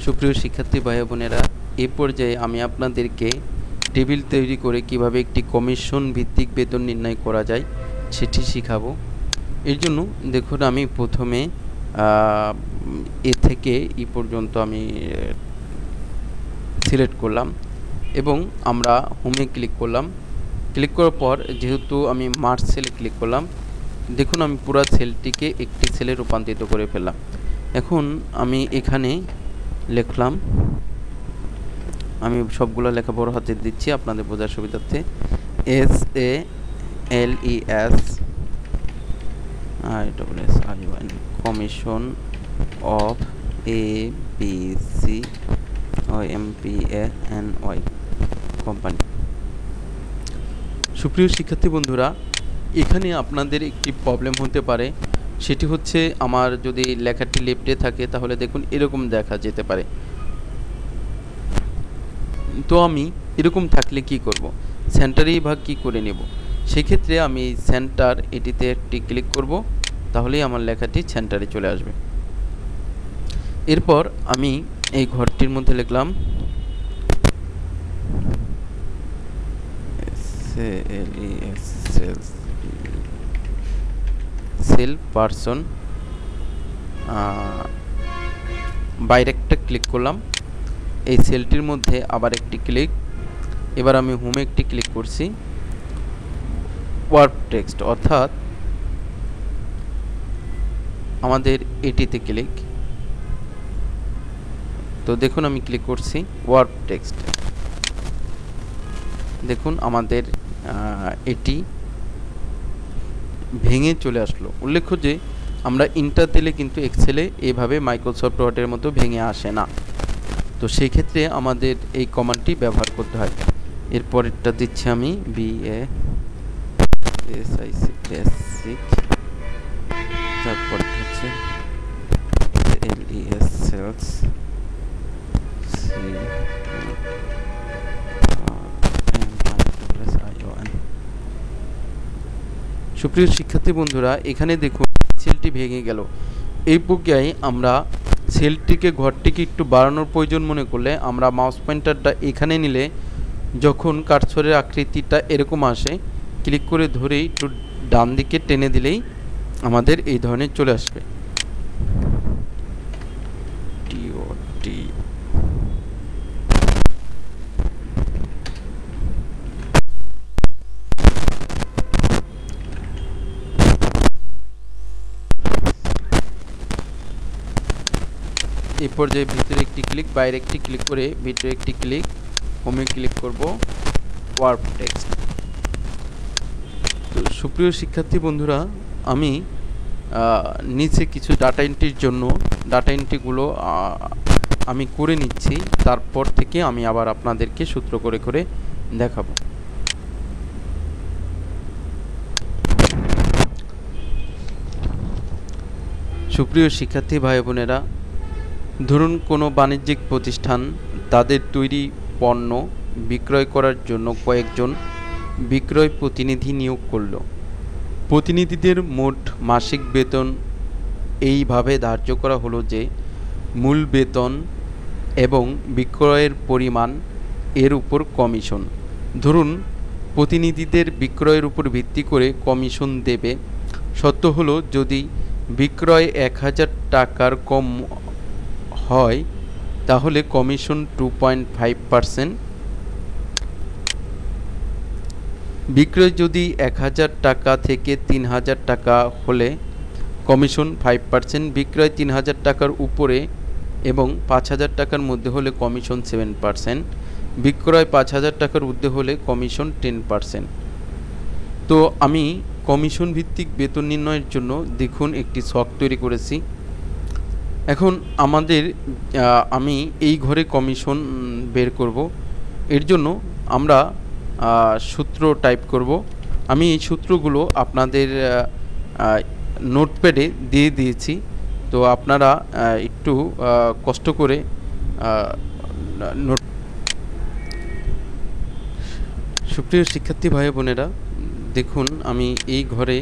সুপ্রিয় শিক্ষার্থী ভাই বোনেরা, এই পর্যায়ে আমি আপনাদেরকে টেবিল তৈরি করে কিভাবে একটি কমিশন ভিত্তিক বেতন নির্ণয় করা যায় সেটি শিখাবো। এর জন্য দেখুন, আমি প্রথমে এ থেকে ই পর্যন্ত আমি সিলেক্ট করলাম এবং আমরা হোমে ক্লিক করলাম। ক্লিক করার পর যেহেতু আমি মার্জ সেলে ক্লিক করলাম, দেখুন আমি পুরো সেলটিকে একটি সেলে রূপান্তরিত করে ফেললাম। এখন আমি এখানে লিখলাম, আমি সবগুলো লেখা বড় হাতে দিচ্ছি আপনাদের বোঝার সুবিধার্থে, SALESSION commission of ABCOMPANY company. সুপ্রিয় শিক্ষার্থী বন্ধুরা, এখানে আপনাদের একটি প্রবলেম হতে পারে, সেটি হচ্ছে আমার যদি লেখাটি লেফটে থাকে তাহলে দেখুন এরকম দেখা যেতে পারে। তো আমি এরকম থাকলে কি করব, সেন্টারেই ভাগ কি করে নেব। সেক্ষেত্রে আমি সেন্টার এটিতে একটি ক্লিক করব, তাহলেই আমার লেখাটি সেন্টারে চলে আসবে। এরপর আমি এই ঘরটির মধ্যে লিখলাম সেল পারসন, বাইরে একটা ক্লিক করলাম, এই সেলটির মধ্যে আবার একটি ক্লিক, এবার আমি হোমে একটি ক্লিক করছি, ওয়ার্ক টেক্সট অর্থাৎ আমাদের এটিতে ক্লিক। তো দেখুন আমি ক্লিক করছি ওয়ার্ক টেক্সট, দেখুন আমাদের এটি ভেঙে চলে আসলো। উল্লেখ্য যে আমরা ইন্টার দিলে কিন্তু এক্সেলে এভাবে মাইক্রোসফট ওয়ার্ডের মতো ভেঙে আসে না, তো সেই ক্ষেত্রে আমাদের এই কমান্ডটি ব্যবহার করতে হয়। এরপরেরটা দিচ্ছি আমি BASIC বেসিক, তারপর হচ্ছে LES সেলস, সুপ্রিয় শিক্ষার্থী বন্ধুরা, এখানে দেখুন সেলটি ভেঙে গেল। এই প্রক্রিয়ায় আমরা সেলটিকে ঘরটিকে একটু বাড়ানোর প্রয়োজন মনে করলে আমরা মাউস পয়েন্টারটা এখানে নিলে যখন কার্সরের আকৃতিটা এরকম আসে, ক্লিক করে ধরে একটু ডান দিকে টেনে দিলেই আমাদের এই ধরনের চলে আসবে। এই পর্যায়ে ভিতরে একটি ক্লিক, বাইরে একটি ক্লিক করে ভিতরে একটি ক্লিক, হোমে ক্লিক করব, ওয়ার্ক টেক্সট। তো সুপ্রিয় শিক্ষার্থী বন্ধুরা, আমি নিচে কিছু ডাটা এন্ট্রির জন্য ডাটা এন্ট্রিগুলো আমি করে নিচ্ছি, তারপর থেকে আমি আবার আপনাদেরকে সূত্র করে করে দেখাবো। সুপ্রিয় শিক্ষার্থী ভাই বোনেরা, ধরুন কোনো বাণিজ্যিক প্রতিষ্ঠান তাদের তৈরি পণ্য বিক্রয় করার জন্য কয়েকজন বিক্রয় প্রতিনিধি নিয়োগ করল। প্রতিনিধিদের মোট মাসিক বেতন এইভাবে ধার্য করা হলো যে মূল বেতন এবং বিক্রয়ের পরিমাণ এর উপর কমিশন। ধরুন প্রতিনিধিদের বিক্রয়ের উপর ভিত্তি করে কমিশন দেবে। শর্ত হলো যদি বিক্রয় 1000 টাকার কম হয় তাহলে কমিশন 2.5%, বিক্রয় যদি 1000 টাকা থেকে 3000 টাকা হলে কমিশন 5%, বিক্রয় 3000 টাকার উপরে এবং 5000 টাকার মধ্যে হলে কমিশন 7%, বিক্রয় 5000 টাকার ঊর্ধ্বে হলে কমিশন 10%। তো আমি কমিশন ভিত্তিক বেতন নির্ণয়ের জন্য দেখুন একটি ছক তৈরি করেছি। এখন আমাদের আমি এই ঘরে কমিশন বের করব। এর জন্য আমরা সূত্র টাইপ করব। আমি এই সূত্রগুলো আপনাদের নোটপ্যাডে দিয়ে দিয়েছি, তো আপনারা একটু কষ্ট করে নোট। সুপ্রিয় শিক্ষার্থী ভাই বোনেরা, দেখুন আমি এই ঘরে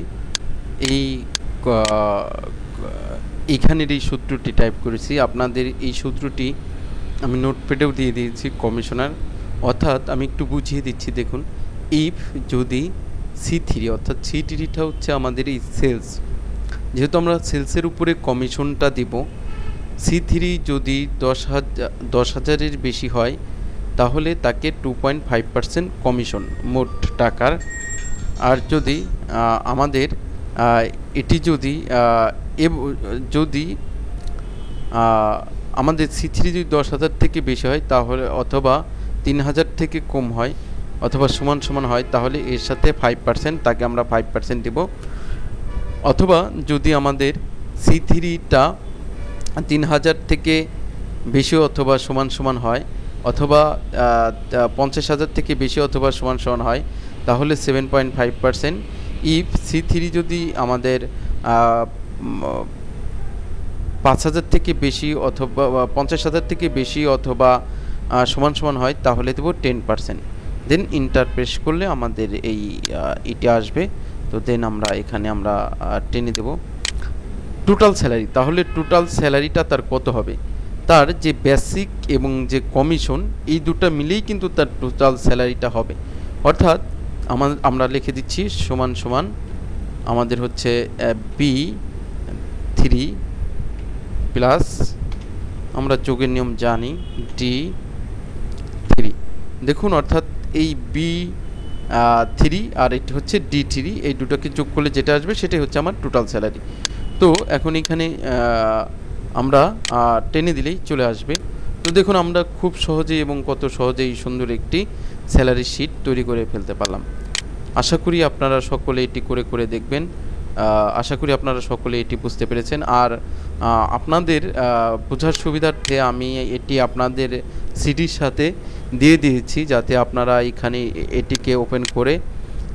এইখানের এই সূত্রটি টাইপ করেছি। আপনাদের এই সূত্রটি আমি নোটপ্যাডেও দিয়ে দিয়েছি কমিশনার, অর্থাৎ আমি একটু বুঝিয়ে দিচ্ছি। দেখুন, ইফ যদি C3 অর্থাৎ C3টা হচ্ছে আমাদের এই সেলস, যেহেতু আমরা সেলসের উপরে কমিশনটা দিব, C3 যদি 10,000-এর বেশি হয় তাহলে তাকে 2.5% কমিশন মোট টাকার। আর যদি আমাদের এটি যদি যদি আমাদের C3 যদি 10,000 থেকে বেশি হয় তাহলে, অথবা 3,000 থেকে কম হয়, অথবা সমান সমান হয়, তাহলে এর সাথে 5% তাকে আমরা 5% দেব। অথবা যদি আমাদের C3টা 3,000 থেকে বেশি অথবা সমান সমান হয়, অথবা 50,000 থেকে বেশি অথবা সমান সমান হয়, তাহলে 7.5%। ইফ C3 যদি আমাদের 5,000 থেকে বেশি অথবা 50,000 থেকে বেশি অথবা সমান সমান হয়, তাহলে দেব 10%। দেন ইন্টার প্রেস করলে আমাদের এটি আসবে। তো দেন আমরা এখানে আমরা টেনে দেব টোটাল স্যালারি। তাহলে টোটাল স্যালারিটা তার কত হবে? তার যে বেসিক এবং যে কমিশন, এই দুটো মিলেই কিন্তু তার টোটাল স্যালারিটা হবে। অর্থাৎ আমরা লিখে দিচ্ছি সমান সমান আমাদের হচ্ছে B3 প্লাস, আমরা যোগের নিয়ম জানি, D3। দেখুন, অর্থাৎ এই B3 আর এটি হচ্ছে D3, এই দুটোকে যোগ করলে যেটা আসবে সেটাই হচ্ছে আমার টোটাল স্যালারি। তো এখন এখানে আমরা টেনে দিলেই চলে আসবে। তো দেখুন, আমরা খুব সহজেই এবং কত সহজেই সুন্দর একটি স্যালারি শিট তৈরি করে ফেলতে পারলাম। আশা করি আপনারা সকলে এটি করে করে দেখবেন। আশা করি আপনারা সকলে এটি বুঝতে পেরেছেন। আর আপনাদের বোঝার সুবিধার্থে আমি এটি আপনাদের সিডির সাথে দিয়ে দিয়েছি, যাতে আপনারা এখানে এটিকে ওপেন করে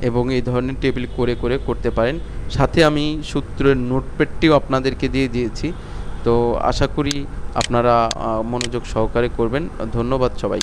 এবং এই ধরনের টেবিল করে করে করতে পারেন। সাথে আমি সূত্রের নোটপ্যাডটিও আপনাদেরকে দিয়ে দিয়েছি। তো আশা করি আপনারা মনোযোগ সহকারে করবেন। ধন্যবাদ সবাই।